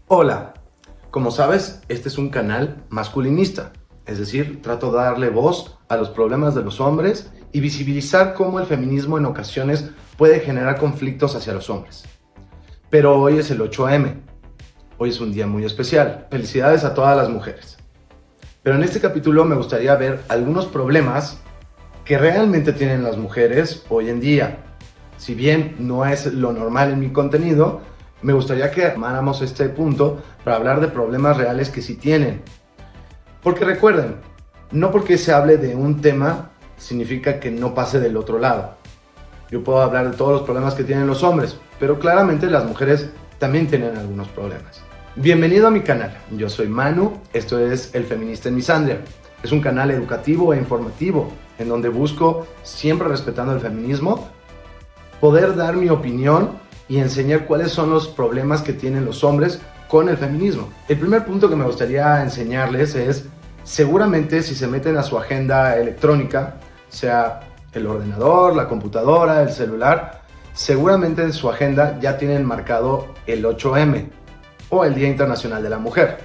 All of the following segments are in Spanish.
Hola, como sabes, este es un canal masculinista, es decir, trato de darle voz a los problemas de los hombres y visibilizar cómo el feminismo en ocasiones puede generar conflictos hacia los hombres. Pero hoy es el 8M, hoy es un día muy especial, felicidades a todas las mujeres. Pero en este capítulo me gustaría ver algunos problemas que realmente tienen las mujeres hoy en día. Si bien no es lo normal en mi contenido, me gustaría que armáramos este punto para hablar de problemas reales que sí tienen. Porque recuerden, no porque se hable de un tema significa que no pase del otro lado. Yo puedo hablar de todos los problemas que tienen los hombres, pero claramente las mujeres también tienen algunos problemas. Bienvenido a mi canal, yo soy Manu, esto es El Feminista en Misandria. Es un canal educativo e informativo en donde busco, siempre respetando el feminismo, poder dar mi opinión y enseñar cuáles son los problemas que tienen los hombres con el feminismo. El primer punto que me gustaría enseñarles es, seguramente si se meten a su agenda electrónica, sea el ordenador, la computadora, el celular, seguramente en su agenda ya tienen marcado el 8M o el Día Internacional de la Mujer.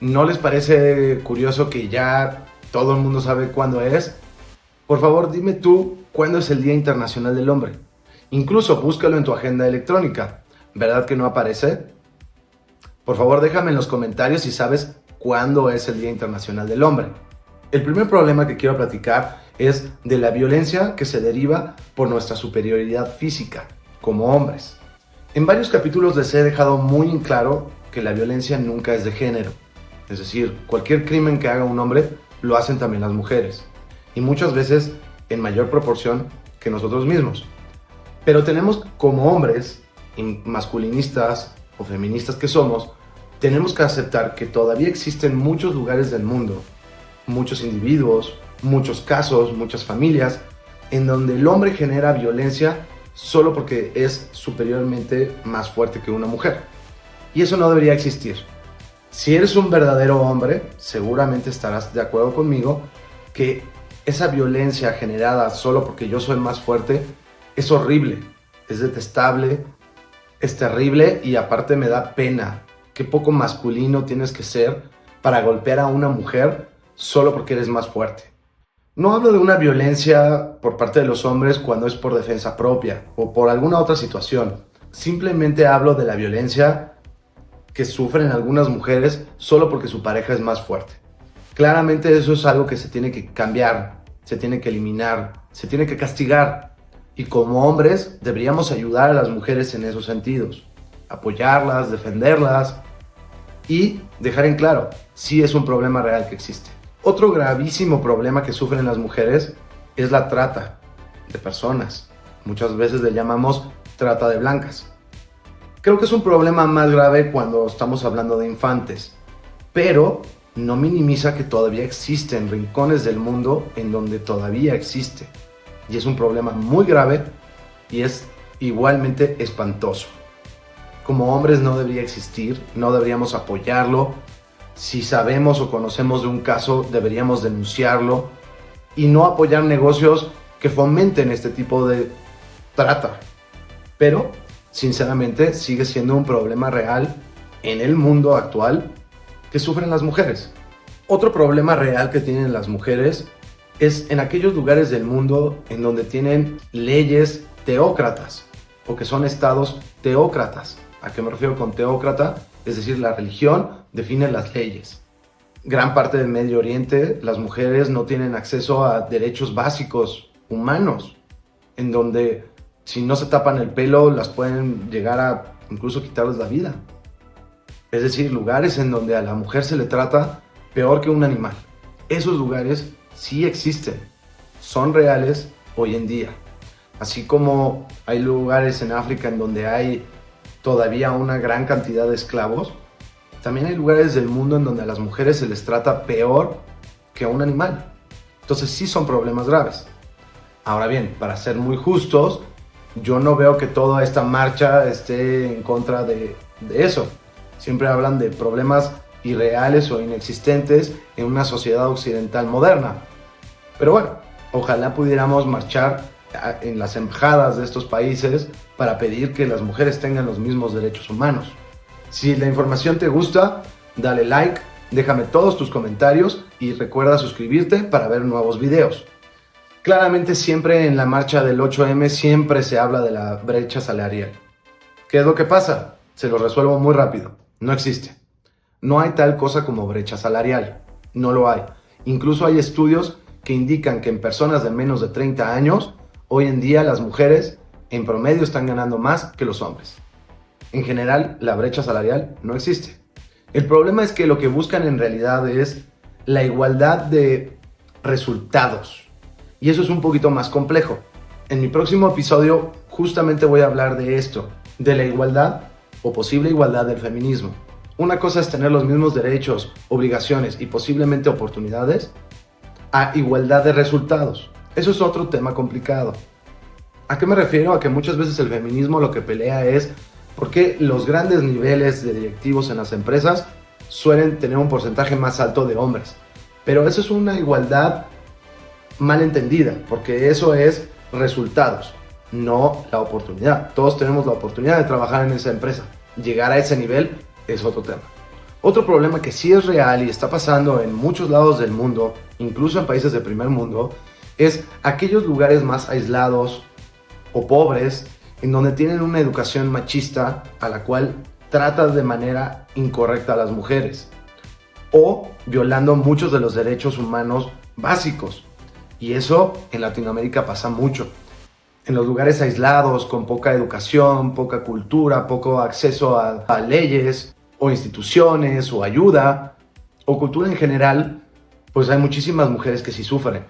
¿No les parece curioso que ya todo el mundo sabe cuándo es? Por favor, dime tú cuándo es el Día Internacional del Hombre. Incluso búscalo en tu agenda electrónica. ¿Verdad que no aparece? Por favor, déjame en los comentarios si sabes cuándo es el Día Internacional del Hombre. El primer problema que quiero platicar es de la violencia que se deriva por nuestra superioridad física como hombres. En varios capítulos les he dejado muy en claro que la violencia nunca es de género. Es decir, cualquier crimen que haga un hombre lo hacen también las mujeres. Y muchas veces en mayor proporción que nosotros mismos. Pero tenemos como hombres, masculinistas o feministas que somos, tenemos que aceptar que todavía existen muchos lugares del mundo, muchos individuos, muchos casos, muchas familias, en donde el hombre genera violencia solo porque es superiormente más fuerte que una mujer. Y eso no debería existir. Si eres un verdadero hombre, seguramente estarás de acuerdo conmigo que esa violencia generada solo porque yo soy más fuerte es horrible, es detestable, es terrible y aparte me da pena. Qué poco masculino tienes que ser para golpear a una mujer solo porque eres más fuerte. No hablo de una violencia por parte de los hombres cuando es por defensa propia o por alguna otra situación. Simplemente hablo de la violencia que sufren algunas mujeres solo porque su pareja es más fuerte. Claramente eso es algo que se tiene que cambiar, se tiene que eliminar, se tiene que castigar. Y como hombres deberíamos ayudar a las mujeres en esos sentidos, apoyarlas, defenderlas y dejar en claro, sí es un problema real que existe. Otro gravísimo problema que sufren las mujeres es la trata de personas. Muchas veces le llamamos trata de blancas. Creo que es un problema más grave cuando estamos hablando de infantes, pero no minimiza que todavía existen rincones del mundo en donde todavía existe. Y es un problema muy grave y es igualmente espantoso. Como hombres no debería existir, no deberíamos apoyarlo. Si sabemos o conocemos de un caso, deberíamos denunciarlo y no apoyar negocios que fomenten este tipo de trata. Pero, sinceramente, sigue siendo un problema real en el mundo actual que sufren las mujeres. Otro problema real que tienen las mujeres es en aquellos lugares del mundo en donde tienen leyes teócratas o que son estados teócratas. ¿A qué me refiero con teócrata? Es decir, la religión define las leyes. Gran parte del Medio Oriente, las mujeres no tienen acceso a derechos básicos humanos, en donde si no se tapan el pelo las pueden llegar a incluso quitarles la vida. Es decir, lugares en donde a la mujer se le trata peor que un animal. Esos lugares sí existen, son reales hoy en día. Así como hay lugares en África en donde hay todavía una gran cantidad de esclavos, también hay lugares del mundo en donde a las mujeres se les trata peor que a un animal. Entonces sí son problemas graves. Ahora bien, para ser muy justos, yo no veo que toda esta marcha esté en contra de eso. Siempre hablan de problemas irreales o inexistentes en una sociedad occidental moderna. Pero bueno, ojalá pudiéramos marchar en las embajadas de estos países para pedir que las mujeres tengan los mismos derechos humanos. Si la información te gusta, dale like, déjame todos tus comentarios y recuerda suscribirte para ver nuevos videos. Claramente siempre en la marcha del 8M siempre se habla de la brecha salarial. ¿Qué es lo que pasa? Se lo resuelvo muy rápido. No existe. No hay tal cosa como brecha salarial. No lo hay. Incluso hay estudios que indican que en personas de menos de 30 años, hoy en día las mujeres en promedio están ganando más que los hombres. En general, la brecha salarial no existe. El problema es que lo que buscan en realidad es la igualdad de resultados. Y eso es un poquito más complejo. En mi próximo episodio justamente voy a hablar de esto, de la igualdad o posible igualdad del feminismo. Una cosa es tener los mismos derechos, obligaciones y posiblemente oportunidades a igualdad de resultados. Eso es otro tema complicado. ¿A qué me refiero? A que muchas veces el feminismo lo que pelea es por qué los grandes niveles de directivos en las empresas suelen tener un porcentaje más alto de hombres. Pero eso es una igualdad mal entendida, porque eso es resultados, no la oportunidad. Todos tenemos la oportunidad de trabajar en esa empresa. Llegar a ese nivel es otro tema. Otro problema que sí es real y está pasando en muchos lados del mundo, incluso en países de primer mundo, es aquellos lugares más aislados o pobres en donde tienen una educación machista a la cual trata de manera incorrecta a las mujeres o violando muchos de los derechos humanos básicos. Y eso en Latinoamérica pasa mucho. En los lugares aislados, con poca educación, poca cultura, poco acceso a leyes o instituciones o ayuda o cultura en general, pues hay muchísimas mujeres que sí sufren.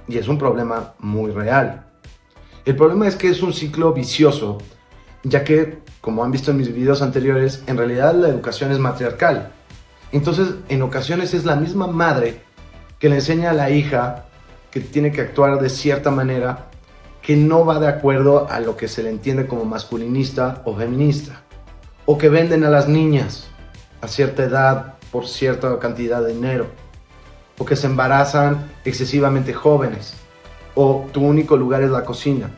Y es un problema muy real. El problema es que es un ciclo vicioso, ya que, como han visto en mis videos anteriores, en realidad la educación es matriarcal. Entonces, en ocasiones es la misma madre que le enseña a la hija que tiene que actuar de cierta manera que no va de acuerdo a lo que se le entiende como masculinista o feminista. O que venden a las niñas a cierta edad por cierta cantidad de dinero. O que se embarazan excesivamente jóvenes. O tu único lugar es la cocina.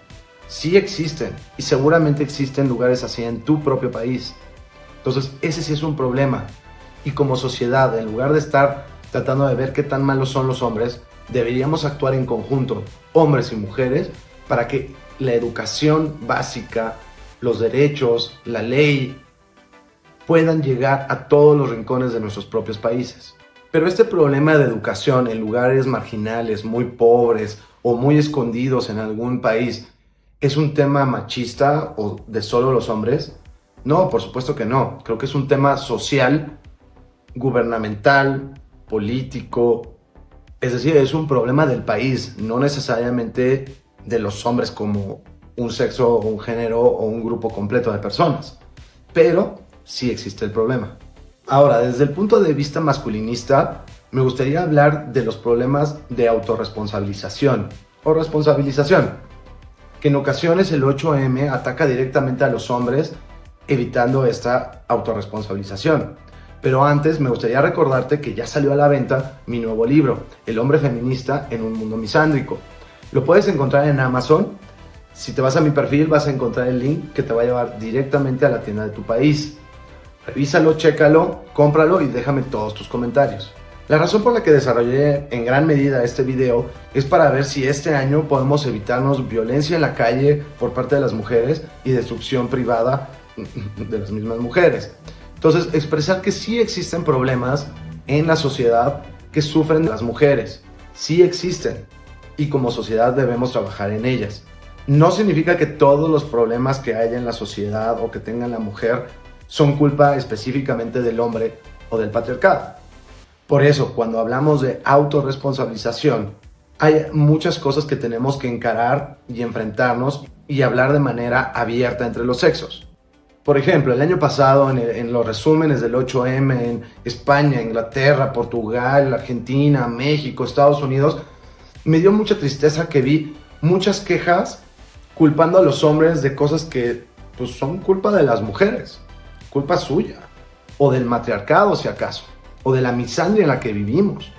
Sí existen y seguramente existen lugares así en tu propio país. Entonces ese sí es un problema. Y como sociedad, en lugar de estar tratando de ver qué tan malos son los hombres, deberíamos actuar en conjunto, hombres y mujeres, para que la educación básica, los derechos, la ley, puedan llegar a todos los rincones de nuestros propios países. Pero este problema de educación en lugares marginales, muy pobres o muy escondidos en algún país, ¿es un tema machista o de solo los hombres? No, por supuesto que no. Creo que es un tema social, gubernamental, político. Es decir, es un problema del país, no necesariamente de los hombres como un sexo o un género o un grupo completo de personas. Pero sí existe el problema. Ahora, desde el punto de vista masculinista, me gustaría hablar de los problemas de autorresponsabilización o responsabilización, que en ocasiones el 8M ataca directamente a los hombres, evitando esta autorresponsabilización. Pero antes me gustaría recordarte que ya salió a la venta mi nuevo libro, El hombre feminista en un mundo misándrico. Lo puedes encontrar en Amazon. Si te vas a mi perfil vas a encontrar el link que te va a llevar directamente a la tienda de tu país. Revísalo, chécalo, cómpralo y déjame todos tus comentarios. La razón por la que desarrollé en gran medida este video es para ver si este año podemos evitarnos violencia en la calle por parte de las mujeres y destrucción privada de las mismas mujeres. Entonces, expresar que sí existen problemas en la sociedad que sufren las mujeres. Sí existen. Y como sociedad debemos trabajar en ellas. No significa que todos los problemas que haya en la sociedad o que tenga la mujer son culpa específicamente del hombre o del patriarcado. Por eso, cuando hablamos de autorresponsabilización, hay muchas cosas que tenemos que encarar y enfrentarnos y hablar de manera abierta entre los sexos. Por ejemplo, el año pasado en los resúmenes del 8M en España, Inglaterra, Portugal, Argentina, México, Estados Unidos, me dio mucha tristeza que vi muchas quejas culpando a los hombres de cosas que pues, son culpa de las mujeres, culpa suya, o del matriarcado si acaso, o de la misandria en la que vivimos.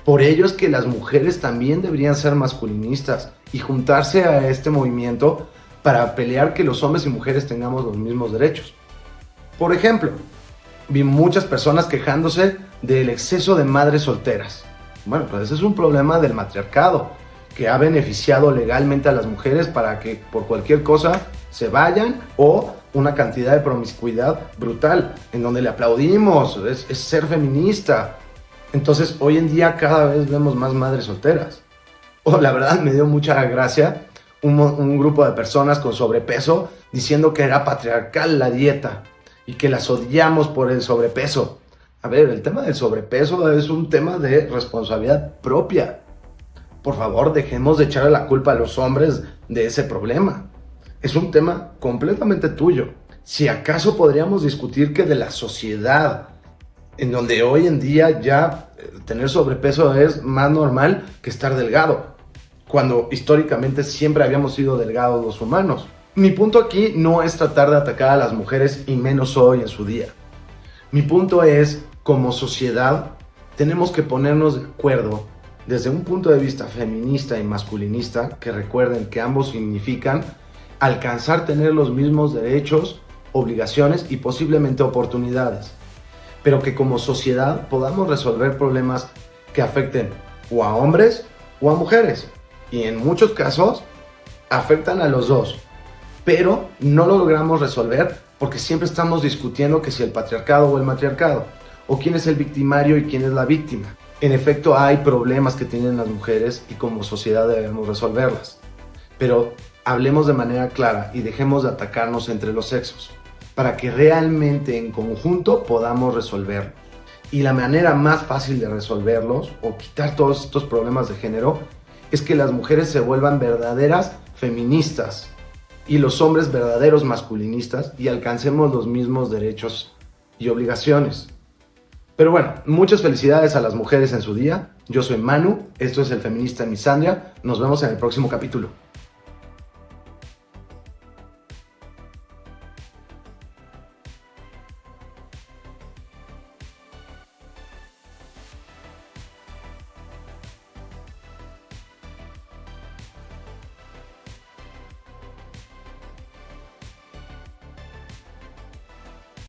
Por ello es que las mujeres también deberían ser masculinistas y juntarse a este movimiento para pelear que los hombres y mujeres tengamos los mismos derechos. Por ejemplo, Vi muchas personas quejándose del exceso de madres solteras. Bueno, pues ese es un problema del matriarcado, que ha beneficiado legalmente a las mujeres para que por cualquier cosa se vayan, o una cantidad de promiscuidad brutal, en donde le aplaudimos, es ser feminista. Entonces, hoy en día cada vez vemos más madres solteras. La verdad me dio mucha gracia un grupo de personas con sobrepeso diciendo que era patriarcal la dieta y que las odiamos por el sobrepeso. A ver, el tema del sobrepeso es un tema de responsabilidad propia. Por favor, dejemos de echarle la culpa a los hombres de ese problema. Es un tema completamente tuyo. Si acaso podríamos discutir que de la sociedad, en donde hoy en día ya tener sobrepeso es más normal que estar delgado, cuando históricamente siempre habíamos sido delgados los humanos. Mi punto aquí no es tratar de atacar a las mujeres, y menos hoy en su día. Mi punto es, como sociedad, tenemos que ponernos de acuerdo desde un punto de vista feminista y masculinista, que recuerden que ambos significan alcanzar tener los mismos derechos, obligaciones y posiblemente oportunidades, pero que como sociedad podamos resolver problemas que afecten o a hombres o a mujeres, y en muchos casos afectan a los dos, pero no lo logramos resolver porque siempre estamos discutiendo que si el patriarcado o el matriarcado, o quién es el victimario y quién es la víctima. En efecto, hay problemas que tienen las mujeres y como sociedad debemos resolverlas, pero hablemos de manera clara y dejemos de atacarnos entre los sexos, para que realmente en conjunto podamos resolverlos. Y la manera más fácil de resolverlos o quitar todos estos problemas de género es que las mujeres se vuelvan verdaderas feministas y los hombres verdaderos masculinistas, y alcancemos los mismos derechos y obligaciones. Pero bueno, muchas felicidades a las mujeres en su día. Yo soy Manu, esto es El Feminista Misandria. Nos vemos en el próximo capítulo.